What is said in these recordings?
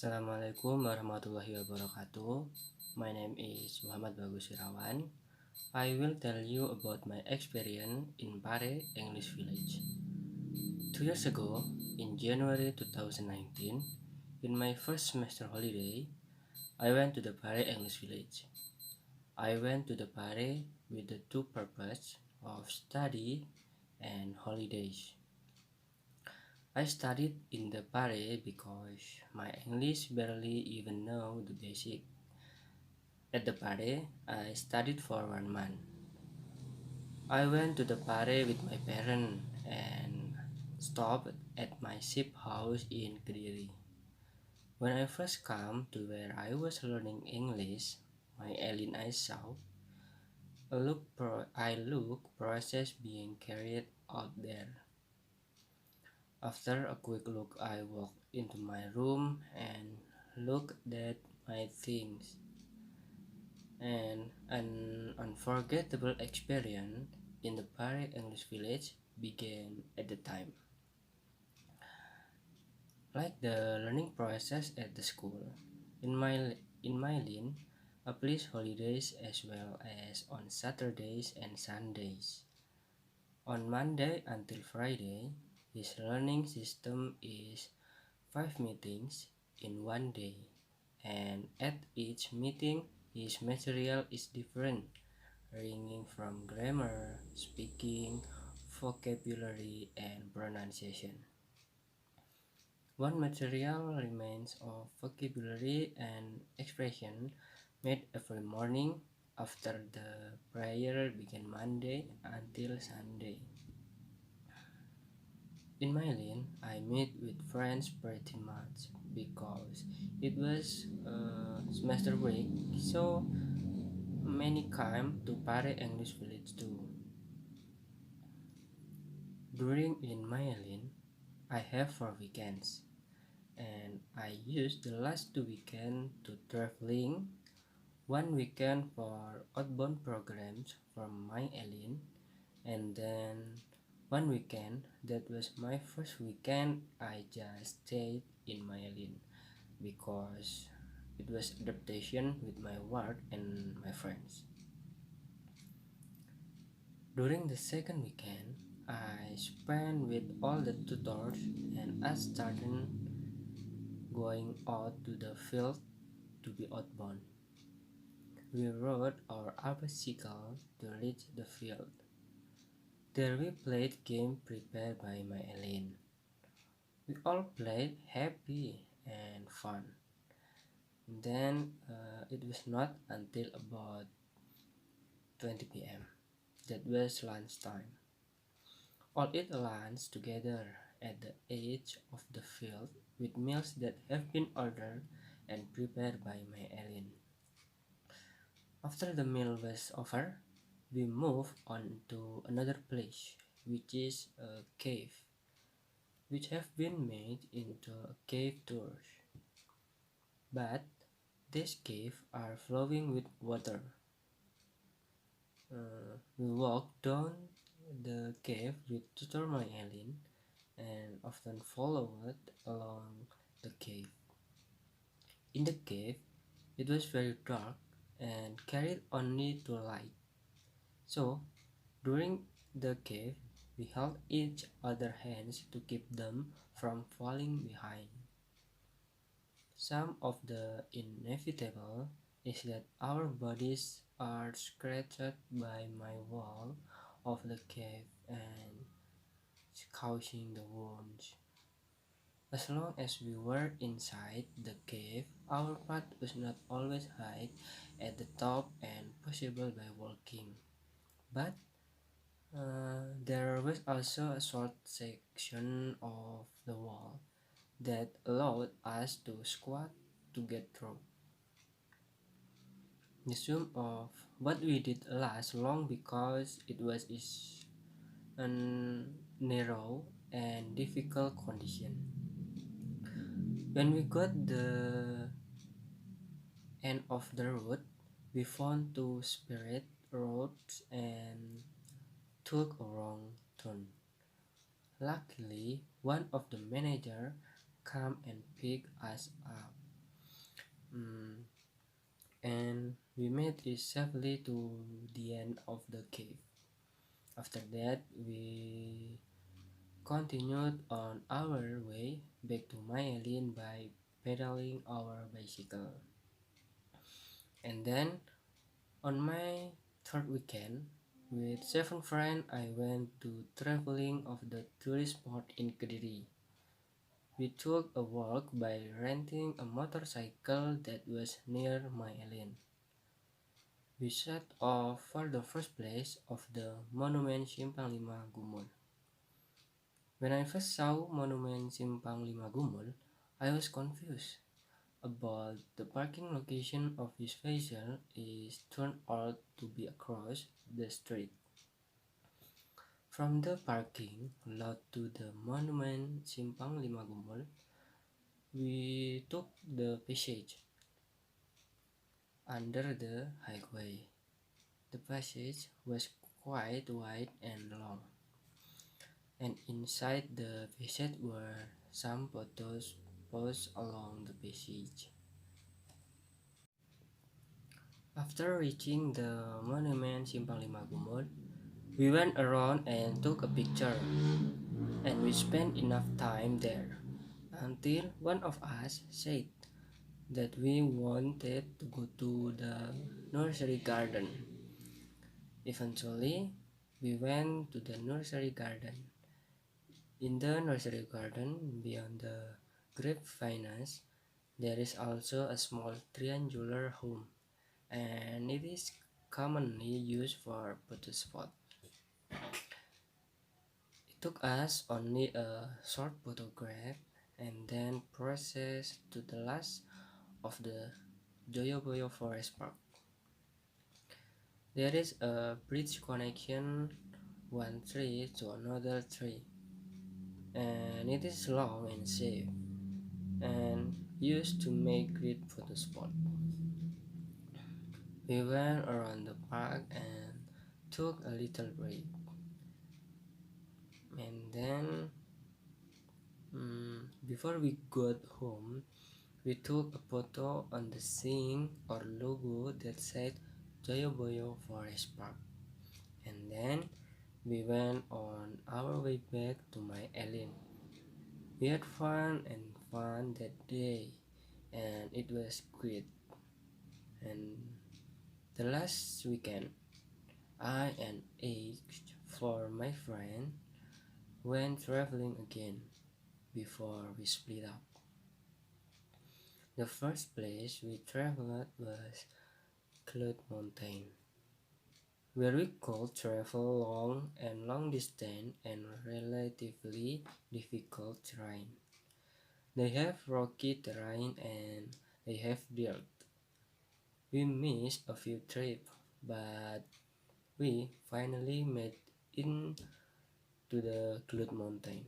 Assalamualaikum warahmatullahi wabarakatuh. My name is Muhammad Bagus Irawan. I will tell you about my experience in Pare, English Village. 2 years ago, in January 2019, in my first semester holiday, I went to the Pare English Village. I went to the Pare with the two purposes of study and holidays. I studied in the Pare because my English barely even know the basic. At the Pare, I studied for 1 month. I went to the Pare with my parents and stopped at my ship house in Kediri. When I first came to where I was learning English, my alien eyes saw I look process being carried out there. After a quick look, I walked into my room and looked at my things. And an unforgettable experience in the Pare English Village began at the time. Like the learning process at the school, in my line, applies holidays as well as on Saturdays and Sundays. On Monday until Friday, his learning system is 5 meetings in one day, and at each meeting, his material is different, ranging from grammar, speaking, vocabulary, and pronunciation. One material remains of vocabulary and expression made every morning after the prayer began Monday until Sunday. In my line, I meet with friends pretty much because it was semester break, so many came to Pare English Village too. During in my line, I have 4 weekends, and I use the last 2 weekends to traveling, 1 weekend for outbound programs from my alien, and then 1 weekend that was my first weekend I just stayed in my alien because it was adaptation with my work and my friends. During the second weekend, I spent with all the tutors and I started going out to the field to be outbound. We rode our bicycle to reach the field. There we played games prepared by my alien. We all played happy and fun. Then it was not until about 20 p.m. that was lunchtime. All eat lunch together at the edge of the field with meals that have been ordered and prepared by my alien. After the meal was over, we moved on to another place, which is a cave, which have been made into a cave tours. But these caves are flowing with water. We walked down the cave with tutor my alien and often followed along the cave. In the cave, it was very dark and carried only two light. So, during the cave, we held each other hands to keep them from falling behind. Some of the inevitable is that our bodies are scratched by my wall of the cave and causing the wounds. As long as we were inside the cave, our path was not always high at the top and possible by walking. But there was also a short section of the wall that allowed us to squat to get through. The sum of what we did last long because it was a narrow and difficult condition. When we got the end of the road, we found two separate roads and took a wrong turn. Luckily, one of the manager came and picked us up. Mm, and we made it safely to the end of the cave. After that, we continued on our way back to my island by pedaling our bicycle. And then on my third weekend, with 7 friends, I went to traveling of the tourist spot in Kediri. We took a walk by renting a motorcycle that was near my island. We set off for the first place of the monument Simpang Lima Gumul. When I first saw monument Simpang Lima Gumul, I was confused about the parking location of this vessel is turned out to be across the street. From the parking lot to the monument Simpang Lima Gumul, we took the passage under the highway. The passage was quite wide and long, and inside the passage were some photos posted along the passage. After reaching the monument Simpang Lima Gumul, we went around and took a picture, and we spent enough time there until one of us said that we wanted to go to the nursery garden. Eventually, we went to the nursery garden. In the nursery garden, beyond the grapevines, there is also a small triangular home, and it is commonly used for photo spot. It took us only a short photograph and then processed to the last of the Joyoboyo Forest Park. There is a bridge connection one tree to another tree, and it is long and safe and used to make great photo spot. We went around the park and took a little break, and then before we got home, we took a photo on the sign or logo that said Joyoboyo Forest Park, and then we went on our way back to my island. We had fun that day, and it was great. And the last weekend, I and H for my friend went traveling again before we split up. The first place we traveled was Cloud Mountain, where we could travel long distance and relatively difficult terrain. They have rocky terrain and they have dirt. We missed a few trips, but we finally made into the Cloud Mountain.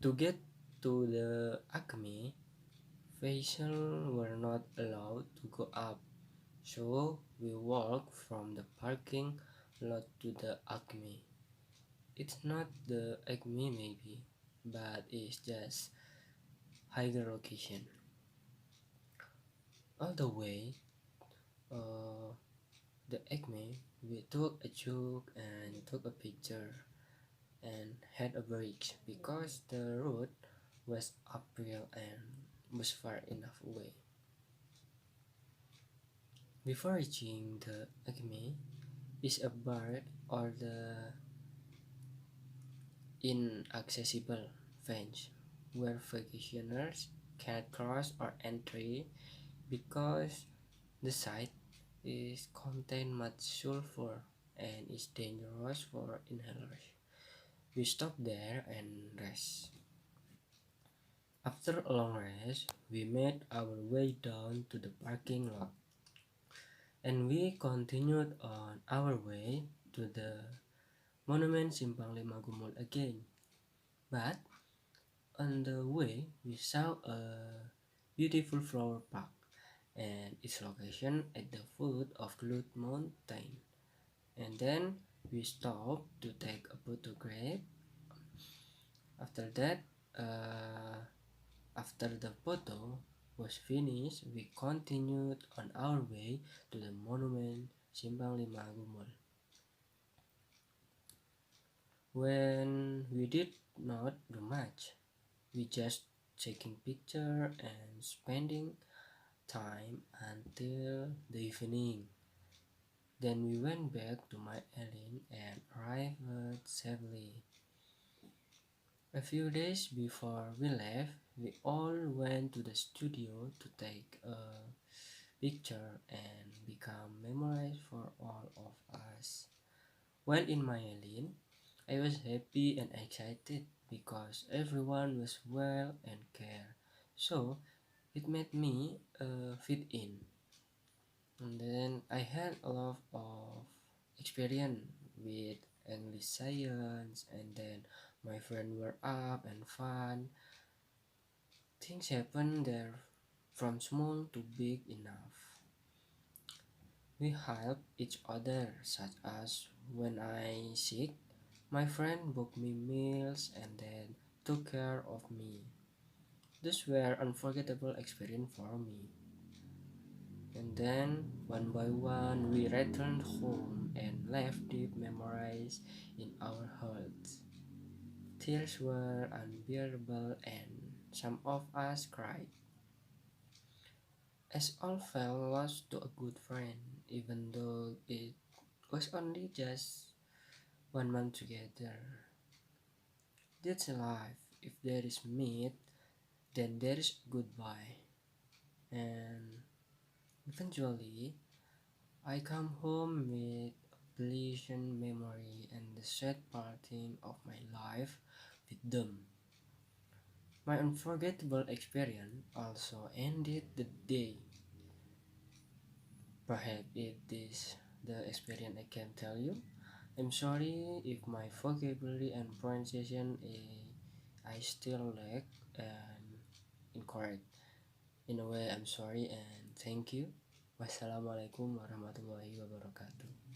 To get to the Acme, vessels were not allowed to go up, so we walked from the parking lot to the Acme. It's not the Acme maybe, but it's just higher location. All the way, uh, the Acme, we took a joke and took a picture and had a break because the road was uphill and was far enough away. Before reaching the Acme is a bar or the inaccessible fence where vacationers cannot cross or enter because the site is contain much sulfur and is dangerous for inhalers. We stop there and rest. After a long rest, we made our way down to the parking lot and we continued on our way to the monument Simpang Lima Gumul again. But on the way, we saw a beautiful flower park and its location at the foot of Cloud Mountain. And then we stopped to take a photograph. After that, uh, After the photo was finished, we continued on our way to the monument Simpang Lima Gumul. When we did not do much, we just taking picture and spending time until the evening. Then we went back to my island and arrived safely. A few days before we left, we all went to the studio to take a picture and become memories for all of us. When in my island, I was happy and excited because everyone was well and care. So it made me fit in. And then I had a lot of experience with English science, and then my friends were up and fun. Things happen there from small to big enough. We help each other, such as when I sick, my friend booked me meals and then took care of me. These were unforgettable experience for me. And then, one by one, we returned home and left deep memories in our hearts. Tears were unbearable and some of us cried, as all felt lost to a good friend, even though it was only just 1 month together. That's life. If there is meet, then there is goodbye. And eventually, I come home with a pleasant memory and the sad parting of my life with them. My unforgettable experience also ended the day. Perhaps it is the experience I can tell you. I'm sorry if my vocabulary and pronunciation I still lack and incorrect. In a way, I'm sorry and thank you. Wassalamualaikum warahmatullahi wabarakatuh.